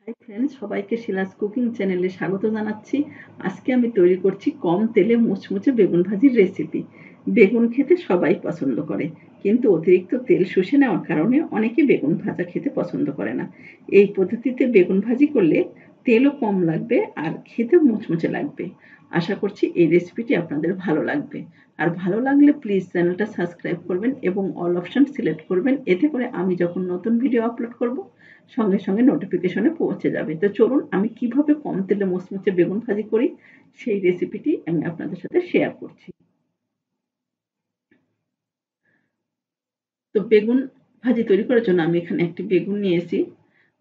Hi friends, সবাইকে Shila's cooking চ্যানেলে স্বাগত জানাচ্ছি। আজকে আমি তৈরি করছি কম তেলে মুচমুচে বেগুন ভাজির রেসিপি। বেগুন খেতে সবাই পছন্দ করে, কিন্তু অতিরিক্ত তেল শুষে নেওয়ার কারণে অনেকে বেগুন ভাজা খেতে পছন্দ করে না। এই পদ্ধতিতে বেগুন ভাজি করলে তেলও কম লাগবে আর খেতেও মুচমুচে লাগবে। আশা করছি এই রেসিপিটি আপনাদের ভালো লাগবে। আর ভালো লাগলে প্লিজ চ্যানেলটা সাবস্ক্রাইব করবেন এবং অল অপশন সিলেক্ট করবেন। এতে করে আমি যখন নতুন ভিডিও আপলোড করব সঙ্গে সঙ্গে নোটিফিকেশনে পৌঁছে যাবে। তো চলুন আমি কিভাবে কম তেলে মুচমুচে বেগুন ভাজি করি সেই রেসিপিটি আমি আপনাদের সাথে শেয়ার করছি। তো বেগুন ভাজি তৈরি করার জন্য আমি এখানে একটি বেগুন নিয়েছি।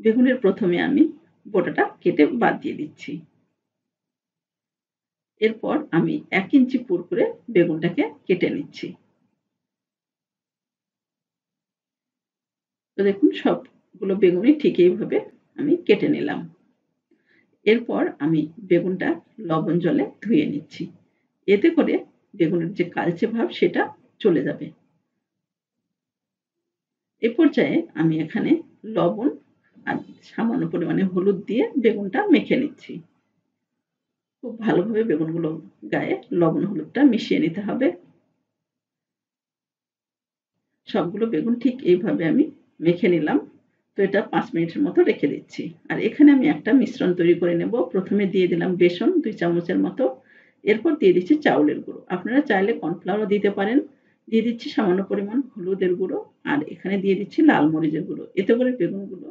বেগুনের প্রথমে আমি বোটাটা কেটে বাদ দিয়ে দিচ্ছি। এরপর আমি ১ ইঞ্চি পুর করে বেগুনটাকে কেটে নিচ্ছি। তো দেখুন সবগুলো বেগুনই ঠিক এইভাবে আমি কেটে নিলাম। এরপর আমি বেগুনটা লবণ জলে ধুয়ে নিচ্ছি। এতে করে বেগুনের যে কালচে ভাব সেটা চলে যাবে। এ পর্যায়ে আমি এখানে লবণ আর সামান্য পরিমাণে হলুদ দিয়ে বেগুনটা মেখে নিচ্ছি। খুব ভালোভাবে বেগুনগুলো গায়ে লবণ হলুদটা মিশিয়ে নিতে হবে। সবগুলো বেগুন ঠিক এইভাবে আমি মেখে নিলাম। তো এটা ৫ মিনিটের মতো রেখে দিচ্ছি। আর এখানে আমি একটা মিশ্রণ তৈরি করে নেব। প্রথমে দিয়ে দিলাম বেসন ২ চামচের মতো। এরপর দিয়ে দিচ্ছি চাউলের গুঁড়ো। আপনারা চাইলে কর্নফ্লাওয়ারও দিতে পারেন। দিয়ে দিচ্ছি সামান্য পরিমাণ হলুদের গুঁড়ো আর এখানে দিয়ে দিচ্ছি লাল মরিচের গুঁড়ো। এতে করে বেগুনগুলো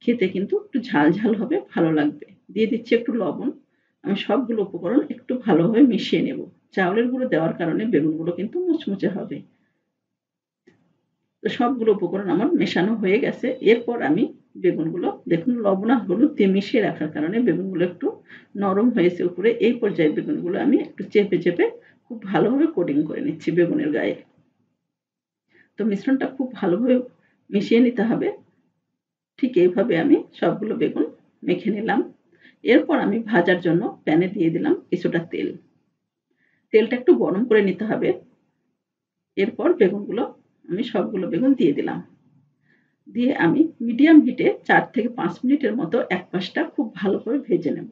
খেতে কিন্তু একটু ঝাল, ঝাল হবে, ভালো লাগবে। দিয়ে দিচ্ছি একটু লবণ। আমি সবগুলো উপকরণ একটু ভালোভাবে মিশিয়ে নেব। চাউলের গুঁড়ো দেওয়ার কারণে বেগুনগুলো কিন্তু মুচমুচে হবে। তো সবগুলো উপকরণ আমার মেশানো হয়ে গেছে। এরপর আমি বেগুনগুলো দেখুন লবণ আর হলুদ দিয়ে মিশিয়ে রাখার কারণে বেগুনগুলো একটু নরম হয়েছে উপরে। এই পর্যায়ে বেগুনগুলো আমি একটু চেপে, চেপে খুব ভালোভাবে কোটিং করে নিচ্ছি বেগুনের গায়ে। তো মিশ্রণটা খুব ভালোভাবে মিশিয়ে নিতে হবে। ঠিক এইভাবে আমি সবগুলো বেগুন মেখে নিলাম। এরপর আমি ভাজার জন্য প্যানে দিয়ে দিলাম কিছুটা তেল। তেলটা একটু গরম করে নিতে হবে। এরপর বেগুনগুলো আমি সবগুলো বেগুন দিয়ে দিলাম। দিয়ে আমি মিডিয়াম হিটে ৪ থেকে ৫ মিনিটের মতো এক পাশটা খুব ভালোভাবে ভেজে নেব।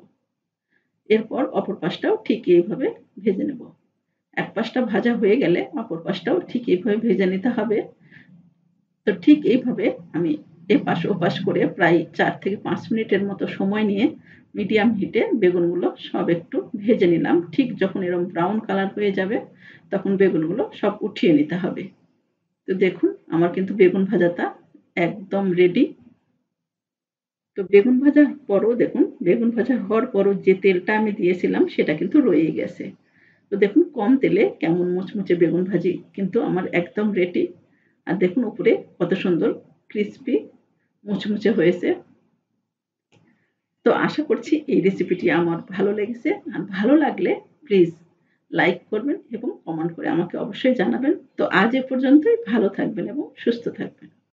এরপর অপর পাশটাও ঠিক এইভাবে ভেজে নেব। এক পাশটা ভাজা হয়ে গেলে অপর পাশটাও ঠিক এইভাবে ভেজে নিতে হবে। তো ঠিক এইভাবে আমি এপাশ ওপাশ করে প্রায় ৪ থেকে ৫ মিনিটের মতো সময় নিয়ে মিডিয়াম হিটে বেগুনগুলো সব একটু ভেজে নিলাম। ঠিক যখন এরকম ব্রাউন কালার হয়ে যাবে তখন বেগুনগুলো সব উঠিয়ে নিতে হবে। তো দেখুন আমার কিন্তু বেগুন ভাজাটা একদম রেডি। তো বেগুন ভাজার পরও দেখুন, বেগুন ভাজা হওয়ার পরও যে তেলটা আমি দিয়েছিলাম সেটা কিন্তু রয়েই গেছে। তো দেখুন কম তেলে কেমন মুচমুচে বেগুন ভাজি কিন্তু আমার একদম রেডি। আর দেখুন উপরে কত সুন্দর ক্রিসপি মুচমুচে হয়েছে। তো আশা করছি এই রেসিপিটি আমার ভালো লেগেছে। আর ভালো লাগলে প্লিজ লাইক করবেন এবং কমেন্ট করে আমাকে অবশ্যই জানাবেন। তো আজ এ পর্যন্তই। ভালো থাকবেন এবং সুস্থ থাকবেন।